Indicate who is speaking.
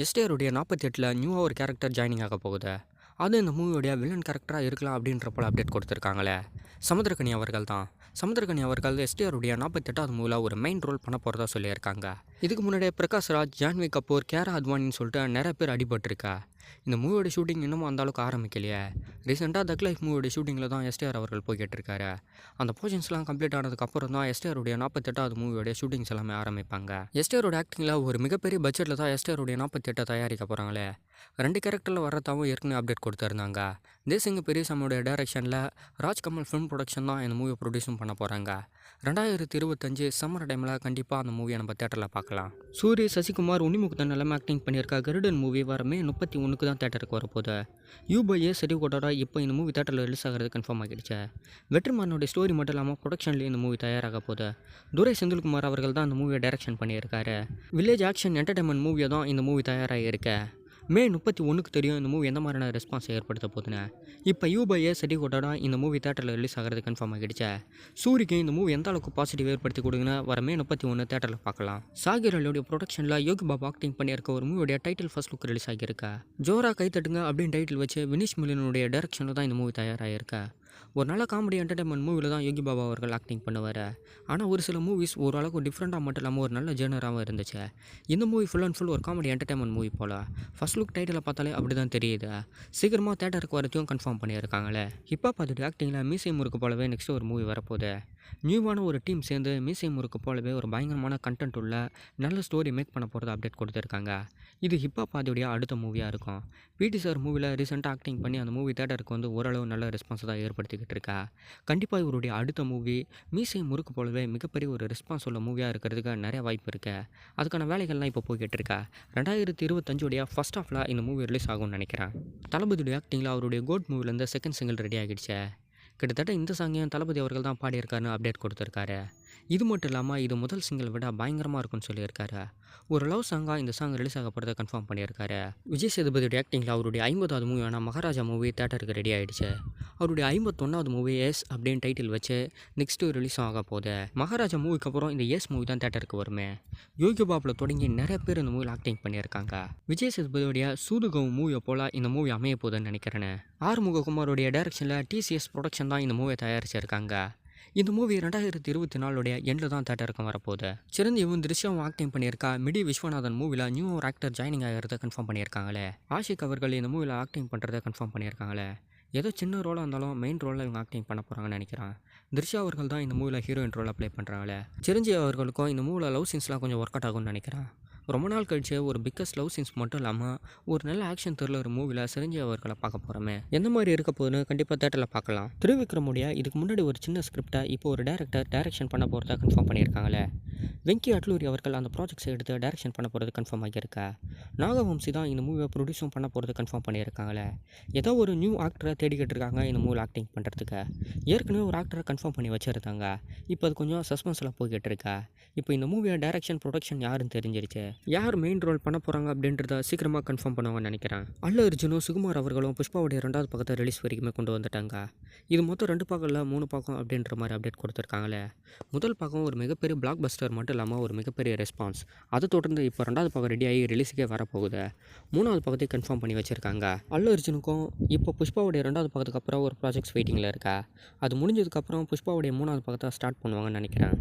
Speaker 1: எஸ்டிஆருடைய 48ல் நியூவாக ஒரு character joining ஆக போகுது. அது இந்த மூவியோடைய வில்லன் கேரக்டராக இருக்கலாம் அப்படின்ற போல அப்டேட் கொடுத்துருக்காங்களே. சமுத்திரக்கனி அவர்கள் தான். சமுத்திரக்கனி அவர்கள் எஸ்டிஆருடைய 48வது மூவில ஒரு மெயின் ரோல் பண்ண போகிறதா சொல்லியிருக்காங்க. இதுக்கு முன்னாடியே பிரகாஷ் ராஜ், ஜான்வி கபூர், கேரா அத்வானின்னு சொல்லிட்டு நிறைய பேர் அடிபட்டிருக்கா. இந்த மூவியோட ஷூட்டிங் இன்னமும் அந்த அளவுக்கு ஆரம்பிக்கலையே. ரீசெண்டாக தக் லைஃப் மூவியோட ஷூட்டிங்கில் தான் எஸ்டிஆர் அவர்கள் போய்கிட்டு இருக்காரு. அந்த போர்ஷன்ஸ்லாம் கம்ப்ளீட் ஆனதுக்கப்புறம் தான் எஸ்டிஆருடைய 48வது மூவியோடைய ஷூட்டிங்ஸ் எல்லாமே ஆரம்பிப்பாங்க. எஸ்டிஆரோட ஆக்டிங்கில் ஒரு மிகப்பெரிய பட்ஜெட்டில் தான் எஸ்டிஆருடைய 48 தயாரிக்க போகிறாங்களே. 2 கேரக்டரில் வர்றதாகவும் ஏற்கனவே அப்டேட் கொடுத்துருந்தாங்க. தேசிங்க பெரியசாமியோட டைரக்ஷனில் ராஜ்கமல் ஃபிலிம் ப்ரொடக்ஷன் தான் இந்த மூவியை ப்ரொடியூஸும் பண்ண போகிறாங்க. 2025 சம்மர் டைமில் கண்டிப்பாக அந்த மூவியை நம்ம தேட்டரில் பார்க்கலாம். சூரி, சசிகுமார், உன்னிமுகுந்தன் எல்லாமே ஆக்டிங் பண்ணியிருக்க கருடன் மூவி வர மே 31 தான் தேட்டருக்கு வரப்போகுது. யூபைஏ செடிகோட்டோட இப்போ இந்த மூவி தேட்டரில் ரிலீஸ் ஆகிறது கன்ஃபார்ம் ஆகிடுச்சு. வெற்றிமாறனுடைய ஸ்டோரி மட்டும் இல்லாமல் ப்ரொடக்ஷன்லேயும் இந்த மூவி தயாராக போகுது. துரை செந்தில்குமார் அவர்கள் தான் இந்த மூவியை டைரக்ஷன் பண்ணியிருக்காரு. வில்லேஜ் ஆக்ஷன் என்டர்டைன்மெண்ட் மூவியை தான் இந்த மூவி தயாராக இருக்கு. மே 31 தெரியும் இந்த மூவி எந்த மாதிரியான ரெஸ்பான்ஸ் ஏற்படுத்த போகுதுன்னு. இப்போ யூபைஏ செடிகோட்டோட இந்த மூவி தேட்டரில் ரிலீஸ் ஆகிறது கன்ஃபார்ம் ஆகிடுச்சு. சூரிக்கு இந்த மூவி எந்த அளவுக்கு பாசிட்டிவ் ஏற்படுத்தி கொடுக்குன்னு வர மே 31 தேட்டரில் பார்க்கலாம். சாகிர் அலியோடைய ப்ரொடக்ஷனில் யோகி பாபா ஆக்டிங் பண்ணியிருக்க ஒரு மூவியோடைய டைட்டில் ஃபர்ஸ்ட் லுக் ரிலீஸ் ஆகியிருக்கா. ஜோரா கைத்தட்டுங்க அப்படின்னு டைட்டில் வச்சு வினிஷ் மிலனுடைய டைரக்ஷனில் தான் இந்த மூவி தயாராகிருக்கா. ஒரு நல்ல காமெடி என்டர்டைன்மெண்ட் மூவியில் தான் யோகி பாபா அவர்கள் ஆக்டிங் பண்ணுவார். ஆனால் ஒரு சில மூவிஸ் ஓரளவுக்கு டிஃப்ரெண்ட்டாக மட்டும் இல்லாமல் ஒரு நல்ல ஜேனராகவும் இருந்துச்சு. இந்த மூவி ஃபுல் அண்ட் ஃபுல் ஒரு காமெடி என்டர்டைன்மெண்ட் மூவி போல். ஃபர்ஸ்ட் லுக் டைட்டில் பார்த்தாலே அப்படி தான் தெரியுது. சீக்கிரமாக தேட்டருக்கு வரதையும் கன்ஃபார்ம் பண்ணியிருக்காங்களே. ஹிப்ஹாப் அதோடைய ஆக்டிங்கில் மீசை முறுக்கு போலவே நெக்ஸ்ட் ஒரு மூவி வரப்போகுது. நியூவான ஒரு டீம் சேர்ந்து மீசை முறுக்கு போலவே ஒரு பயங்கரமான கண்டென்ட் உள்ள நல்ல ஸ்டோரி மேக் பண்ண போகிறது அப்டேட் கொடுத்துருக்காங்க. இது ஹிப்ஹாப் அதோடைய அடுத்த மூவியாக இருக்கும். பிடி சார் மூவியில் ரீசெண்டாக ஆக்டிங் பண்ணி அந்த மூவி தேட்டருக்கு வந்து ஓரளவு நல்ல ரெஸ்பான்ஸ் தான் ஏற்படுத்திக்கிட்டு இருக்கா. கண்டிப்பாக இவருடைய அடுத்த மூவி மீசை முறுக்கு போலவே மிகப்பெரிய ஒரு ரெஸ்பான்ஸ் உள்ள மூவியாக இருக்கிறதுக்கு நிறைய வாய்ப்பு இருக்குது. அதுக்கான வேலைகள்லாம் இப்போ போய்கிட்டு இருக்கா. 2025 ஃபர்ஸ்ட் ஹாஃபில் இந்த மூவி ரிலீஸ் ஆகும்னு நினைக்கிறேன். தளபதியுடைய ஆக்டிங்கில் அவருடைய கோட் மூவிலேருந்து செகண்ட் சிங்கிள் ரெடி ஆகிடுச்சு. கிட்டத்தட்ட இந்த சாங்கையும் தளபதி அவர்கள் தான் பாடியிருக்காருன்னு அப்டேட் கொடுத்துருக்காரு. இது மட்டும் இல்லாமல் இது முதல் சிங்கிள் விட பயங்கரமாக இருக்குன்னு சொல்லியிருக்காரு. ஒரு லவ் சாங்காக இந்த சாங் ரிலீஸ் ஆக போகிறத கன்ஃபார்ம் பண்ணியிருக்காரு. விஜய் சேதுபதியோட ஆக்டிங்கில் அவருடைய 50வது மூவியான மகாராஜா மூவி தேட்டருக்கு ரெடி ஆகிடுச்சு. அவருடைய 51வது மூவி எஸ் அப்படின்னு டைட்டில் வச்சு நெக்ஸ்ட்டு ரிலீஸ் ஆக போகுது. மகாராஜா மூவிக்கு அப்புறம் இந்த எஸ் மூவி தான் தேட்டருக்கு வருமே. யோகி பாபில் தொடங்கி நிறைய பேர் இந்த மூவியில் ஆக்டிங் பண்ணியிருக்காங்க. விஜய் சேதுபதியோடைய சூதுகம் மூவியை போல் இந்த மூவி அமைய போகுதுன்னு நினைக்கிறேன்னு. ஆறுமுககுமாரோடைய டைரக்ஷனில் டிசிஎஸ் ப்ரொடக்ஷன் தான் இந்த மூவியை தயாரிச்சிருக்காங்க. இந்த மூவி 2024 எண்டில் தான் தேட்டருக்கு வரப்போகுது. சிரஞ்சீவும் திருஷ்யாவும் ஆக்டிங் பண்ணியிருக்கா மிடி விஸ்வநாதன் மூவியில் நியூ ஒரு ஆக்டர் ஜாயினிங் ஆகிறத கன்ஃபார்ம் பண்ணியிருக்காங்களே. ஆஷிக் அவர்கள் இந்த மூவியில் ஆக்டிங் பண்ணுறதை கன்ஃபார்ம் பண்ணியிருக்காங்களே. ஏதோ சின்ன ரோலாக இருந்தாலும் மெயின் ரோலில் இவங்க ஆக்டிங் பண்ண போகிறாங்கன்னு நினைக்கிறேன். திருஷ்யா அவர்கள் தான் இந்த மூவியில் ஹீரோயின் ரோல் ப்ளே பண்ணுறாங்களே. சிரஞ்சீவி அவர்களுக்கும் இந்த மூவியில் லவ் சீன்ஸ்லாம் கொஞ்சம் ஒர்க் அவுட் ஆகும்னு நினைக்கிறேன். ரொம்ப நாள் கழிச்சு ஒரு பிக்கஸ்ட் லவ் சீன்ஸ் மட்டும் இல்லாமல் ஒரு நல்ல ஆக்ஷன் த்ரில்லர் மூவியில் சிரஞ்சீவி அவர்களை பார்க்க போகிறோமே. எந்த மாதிரி இருக்க போகுதுன்னு கண்டிப்பாக தேட்டரில் பார்க்கலாம். திருவிக்ரமுடைய இதுக்கு முன்னாடி ஒரு சின்ன ஸ்கிரிப்டை இப்போ ஒரு டேரக்டர் டைரக்ஷன் பண்ண போகிறத கன்ஃபார்ம் பண்ணியிருக்காங்களே. வெங்கி அட்லூரி அவர்கள் அந்த ப்ராஜெக்ட்ஸை எடுத்து டைரக்ஷன் பண்ண போகிறது கன்ஃபார்ம் ஆகியிருக்கா. நாகவம்சி தான் இந்த மூவியை ப்ரொடியூஸும் பண்ண போகிறது கன்ஃபார்ம் பண்ணியிருக்காங்களே. ஏதோ ஒரு நியூ ஆக்டரை தேடிக்கிட்டு இருக்காங்க இந்த மூவியில் ஆக்டிங் பண்ணுறதுக்கு. ஏற்கனவே ஒரு ஆக்டரை கன்ஃபார்ம் பண்ணி வச்சுருந்தாங்க. இப்போ அது கொஞ்சம் சஸ்பென்ஸில் போய்கிட்டு இருக்கா. இப்போ இந்த மூவியை டைரக்ஷன் ப்ரொடக்ஷன் யாருன்னு தெரிஞ்சிருச்சு. யார் மெயின் ரோல் பண்ண போகிறாங்க அப்படின்றத சீக்கிரமாக கன்ஃபார்ம் பண்ணுவாங்கன்னு நினைக்கிறேன். அல்லு அர்ஜுனும் சுகுமார் அவர்களும் புஷ்பாவுடைய 2வது பக்கத்தை ரிலீஸ் வரைக்குமே கொண்டு வந்துட்டாங்க. இது மொத்தம் 2 பாகத்தில் 3 பாகம் அப்படின்ற மாதிரி அப்டேட் கொடுத்துருக்காங்களே. முதல் பாகம் ஒரு மிகப்பெரிய பிளாக் பஸ்டர் மட்டும் இல்லாமல் ஒரு மிகப்பெரிய ரெஸ்பான்ஸ். அதை தொடர்ந்து இப்போ 2வது பாகம் ரெடியாகி ரிலீஸுக்கே வரப்போகுது. 3வது பாகத்தை கன்ஃபார்ம் பண்ணி வச்சுருக்காங்க. அல்லு அர்ஜுனுக்கும் இப்போ புஷ்பாவுடைய 2வது பாகத்துக்கு அப்புறம் ஒரு ப்ராஜெக்ட்ஸ் வெயிட்டிங்கில் இருக்கா. அது முடிஞ்சதுக்கப்புறம் புஷ்பாவுடைய 3வது பாகத்தை ஸ்டார்ட் பண்ணுவாங்கன்னு நினைக்கிறேன்.